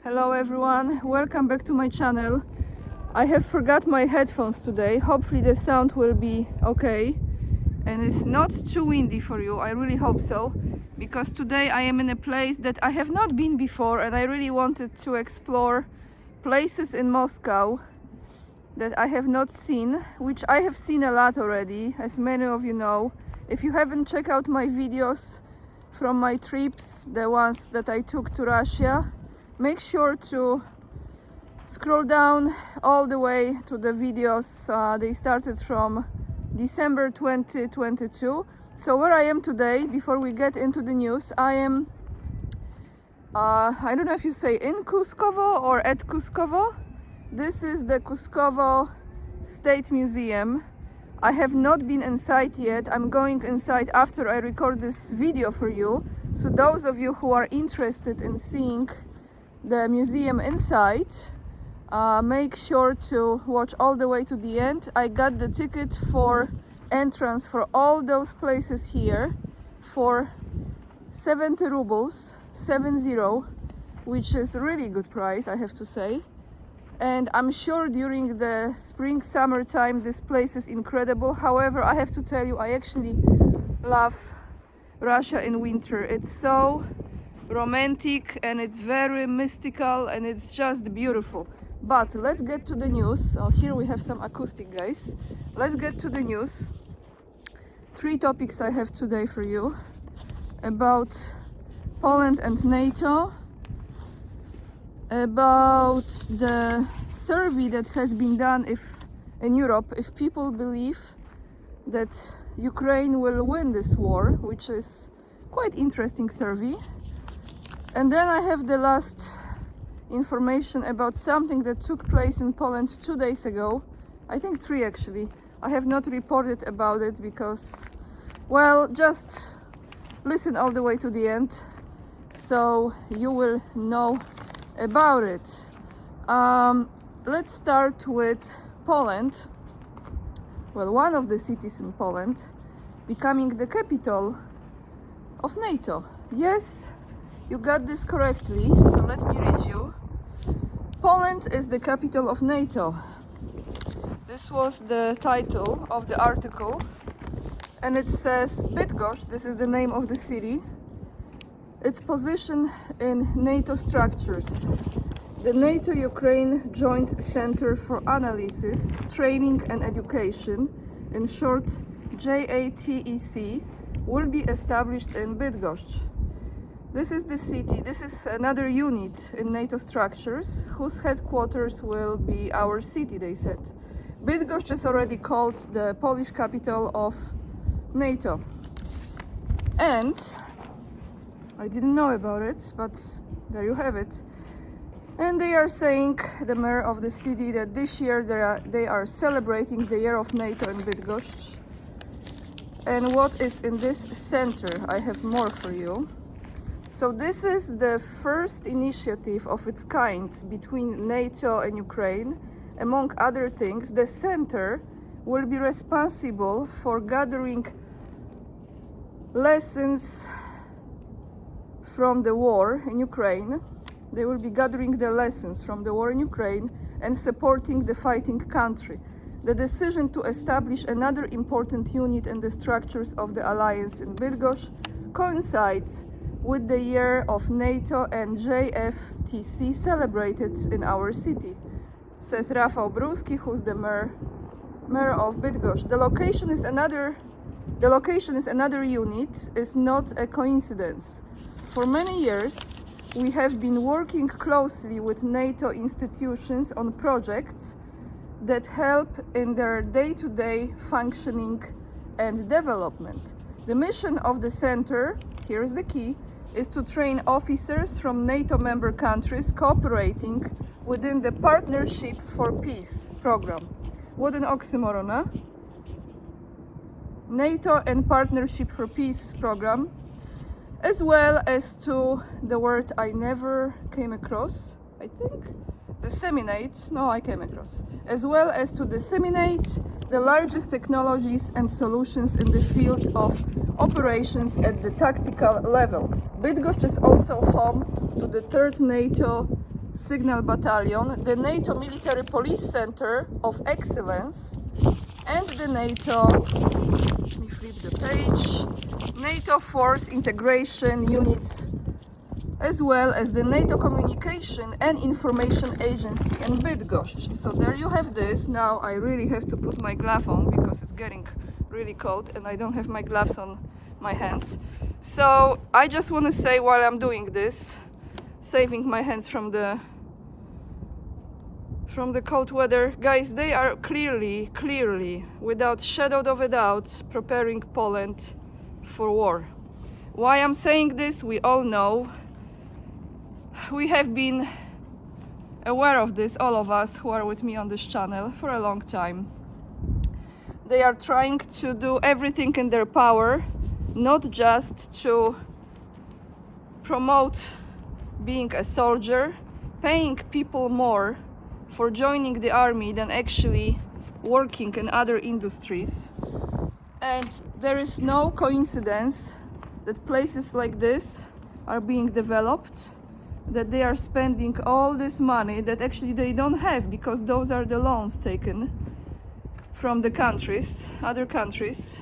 Hello everyone, welcome back to my channel. I have forgot my headphones today. Hopefully the sound will be okay and it's not too windy for you. I really hope so, because today I am in a place that I have not been before and I really wanted to explore places in Moscow that I have not seen, which I have seen a lot already, as many of you know. If you haven't checked out my videos from my trips, the ones that I took to Russia, make sure to scroll down all the way to the videos. They started from December 2022. So where I am today, before we get into the news, I am, I don't know if you say in Kuskovo or at Kuskovo. This is the Kuskovo State Museum. I have not been inside yet. I'm going inside after I record this video for you. So those of you who are interested in seeing the museum inside, make sure to watch all the way to the end. I got the ticket for entrance for all those places here for 70 rubles, 70, which is a really good price, I have to say. And I'm sure during the spring, summertime, this place is incredible. However, I have to tell you, I actually love Russia in winter. It's so romantic and it's very mystical and it's just beautiful. But let's get to the news. Oh, here we have some acoustic, guys. Let's get to the news. 3 topics I have today for you about Poland and NATO, about the survey that has been done in Europe if people believe that Ukraine will win this war, which is quite interesting survey. And then I have the last information about something that took place in Poland 2 days ago. I think 3 actually. I have not reported about it because, well, just listen all the way to the end so you will know about it. Let's start with Poland. Well, one of the cities in Poland becoming the capital of NATO. Yes, you got this correctly, so let me read you. Poland is the capital of NATO. This was the title of the article, and it says Bydgoszcz, this is the name of the city, its position in NATO structures. The NATO-Ukraine Joint Center for Analysis, Training and Education, in short JATEC, will be established in Bydgoszcz. This is the city, this is another unit in NATO structures whose headquarters will be our city, they said. Bydgoszcz is already called the Polish capital of NATO. And I didn't know about it, but there you have it. And they are saying, the mayor of the city, that this year they are celebrating the year of NATO in Bydgoszcz. And what is in this center? I have more for you. So this is the first initiative of its kind between NATO and Ukraine. Among other things, the center will be responsible for gathering lessons from the war in Ukraine. They will be gathering the lessons from the war in Ukraine and supporting the fighting country. The decision to establish another important unit in the structures of the alliance in Bydgoszcz coincides with the year of NATO and JFTC celebrated in our city, says Rafał Bruski, who's the mayor of Bydgoszcz. The location is another unit, is not a coincidence. For many years, we have been working closely with NATO institutions on projects that help in their day-to-day functioning and development. The mission of the center, here's the key, is to train officers from NATO member countries cooperating within the Partnership for Peace program. What an oxymoron, huh? NATO and Partnership for Peace program, as well as to the word I never came across, I think, disseminate, no, I came across, as well as to disseminate the largest technologies and solutions in the field of operations at the tactical level. Bydgoszcz is also home to the 3rd NATO Signal Battalion, the NATO Military Police Center of Excellence, and the NATO, let me flip the page, NATO Force Integration Units, as well as the NATO Communication and Information Agency in Bydgoszcz. So there you have this. Now I really have to put my glove on because it's getting really cold and I don't have my gloves on my hands. So I just want to say while I'm doing this, saving my hands from the cold weather, guys, they are clearly, without shadow of a doubt, preparing Poland for war. Why I'm saying this, we all know. We have been aware of this, all of us who are with me on this channel, for a long time. They are trying to do everything in their power, not just to promote being a soldier, paying people more for joining the army than actually working in other industries. And there is no coincidence that places like this are being developed, that they are spending all this money that actually they don't have, because those are the loans taken from the countries, other countries,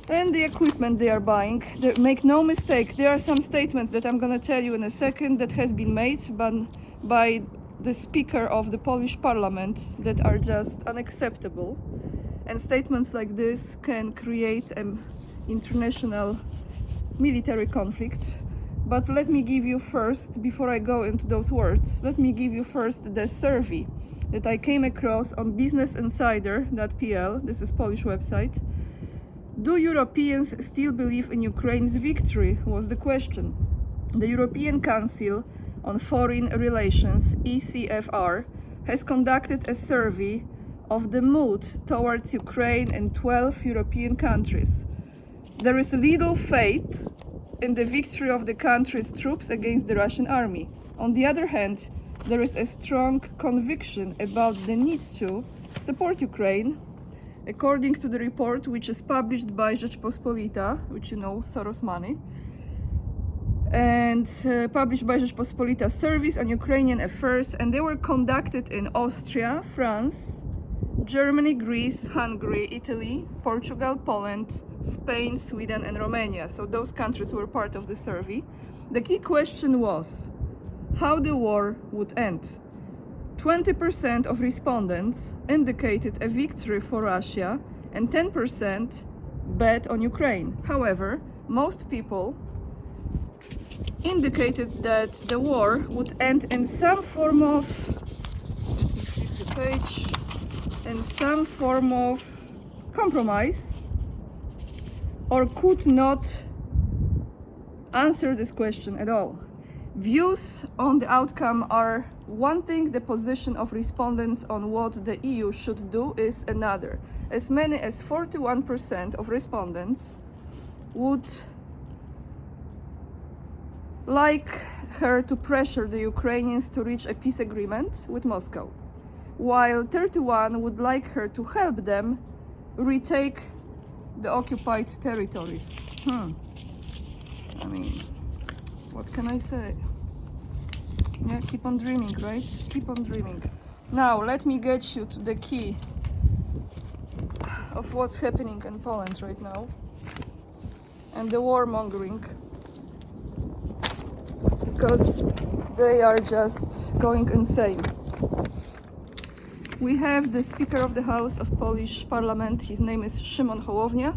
and the equipment they are buying. Make no mistake, there are some statements that I'm going to tell you in a second that has been made by the Speaker of the Polish Parliament that are just unacceptable. And statements like this can create an international military conflict. But let me give you first, before I go into those words, let me give you first the survey that I came across on businessinsider.pl. This is Polish website. Do Europeans still believe in Ukraine's victory? Was the question. The European Council on Foreign Relations, ECFR, has conducted a survey of the mood towards Ukraine in 12 European countries. There is little faith in the victory of the country's troops against the Russian army. On the other hand, there is a strong conviction about the need to support Ukraine, according to the report which is published by Rzeczpospolita, which you know, Soros money, and published by Rzeczpospolita Service on Ukrainian Affairs, and they were conducted in Austria, France, Germany, Greece, Hungary, Italy, Portugal, Poland, Spain, Sweden, and Romania. So those countries were part of the survey. The key question was how the war would end. 20% of respondents indicated a victory for Russia and 10% bet on Ukraine. However, most people indicated that the war would end in some form of, let me flip the page, in some form of compromise, or could not answer this question at all. Views on the outcome are one thing, the position of respondents on what the EU should do is another. As many as 41% of respondents would like her to pressure the Ukrainians to reach a peace agreement with Moscow, while 31% would like her to help them retake the occupied territories. I mean, what can I say? Yeah, keep on dreaming, right? Keep on dreaming. Now, let me get you to the key of what's happening in Poland right now and the warmongering, because they are just going insane. We have the Speaker of the House of Polish Parliament. His name is Szymon Hołownia.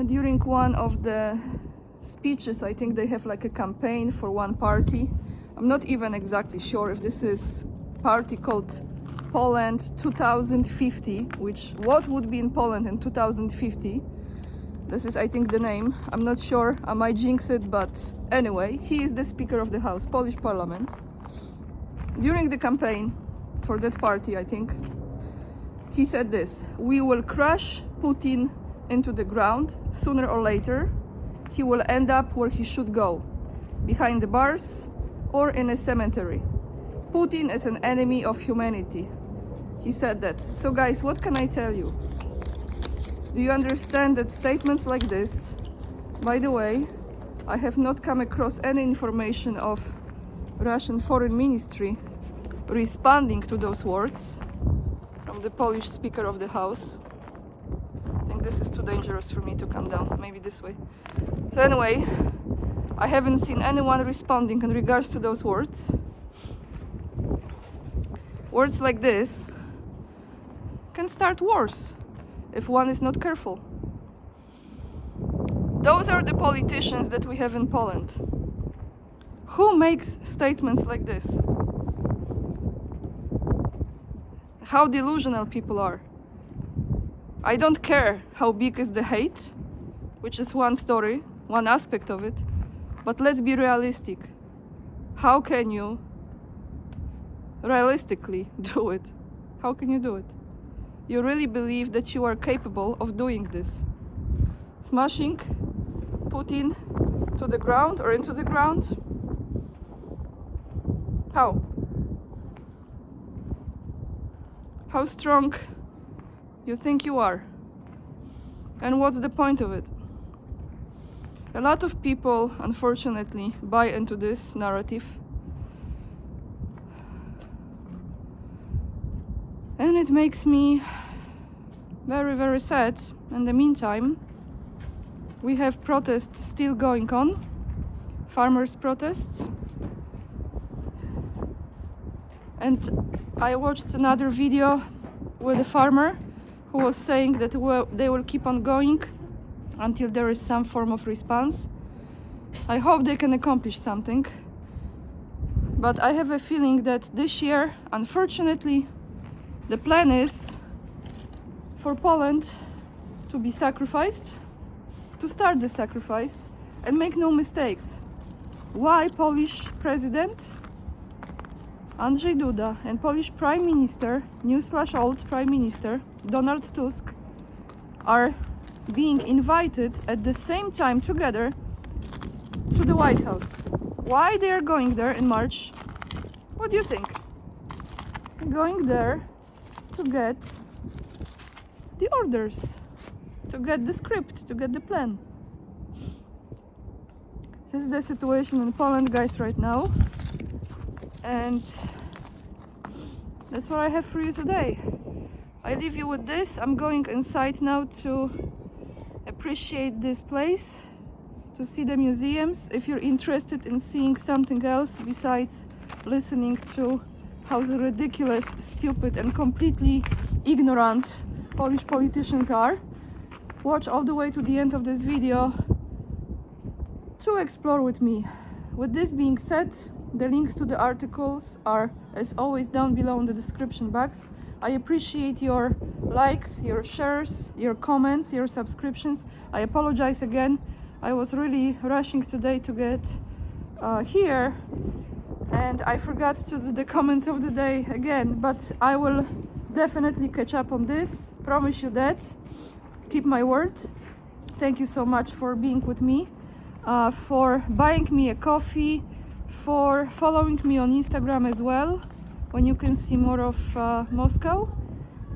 During one of the speeches, I think they have like a campaign for one party. I'm not even exactly sure if this is party called Poland 2050, which what would be in Poland in 2050. This is, I think, the name. I'm not sure. I might jinx it, but anyway, he is the Speaker of the House, Polish Parliament. During the campaign for that party, I think, he said this: we will crush Putin into the ground. Sooner or later, he will end up where he should go, behind the bars or in a cemetery. Putin is an enemy of humanity. He said that. So guys, what can I tell you? Do you understand that statements like this, by the way, I have not come across any information of Russian Foreign Ministry responding to those words from the Polish Speaker of the House. I think this is too dangerous for me to come down, maybe this way. So anyway, I haven't seen anyone responding in regards to those words. Words like this can start wars if one is not careful. Those are the politicians that we have in Poland. Who makes statements like this? How delusional people are. I don't care how big is the hate, which is one story, one aspect of it, but let's be realistic. How can you realistically do it? How can you do it? You really believe that you are capable of doing this? Smashing Putin to the ground or into the ground? How? How strong you think you are? And what's the point of it? A lot of people, unfortunately, buy into this narrative. And it makes me very, very sad. In the meantime, we have protests still going on, farmers' protests. And I watched another video with a farmer who was saying that they will keep on going until there is some form of response. I hope they can accomplish something. But I have a feeling that this year, unfortunately, the plan is for Poland to be sacrificed, to start the sacrifice, and make no mistakes. Why Polish President Andrzej Duda and Polish Prime Minister, new/old Prime Minister, Donald Tusk, are being invited at the same time together to the White House? Why they are going there in March? What do you think? They're going there to get the orders, to get the script, to get the plan. This is the situation in Poland, guys, right now. And that's what I have for you today. I leave you with this. I'm going inside now to appreciate this place, to see the museums. If you're interested in seeing something else besides listening to how ridiculous, stupid and completely ignorant Polish politicians are, watch all the way to the end of this video to explore with me. With this being said, the links to the articles are, as always, down below in the description box. I appreciate your likes, your shares, your comments, your subscriptions. I apologize again. I was really rushing today to get here, and I forgot to do the comments of the day again, but I will definitely catch up on this. Promise you that. Keep my word. Thank you so much for being with me, for buying me a coffee, for following me on Instagram as well, when you can see more of Moscow,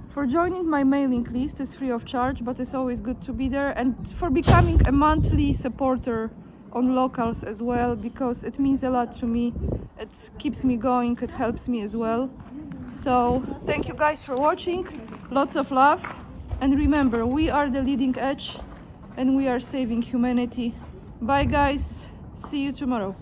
for joining my mailing list. It's free of charge, but it's always good to be there, and for becoming a monthly supporter on locals as well, because it means a lot to me. It keeps me going, it helps me as well. So thank you guys for watching, lots of love, and remember, we are the leading edge and we are saving humanity. Bye guys, see you tomorrow.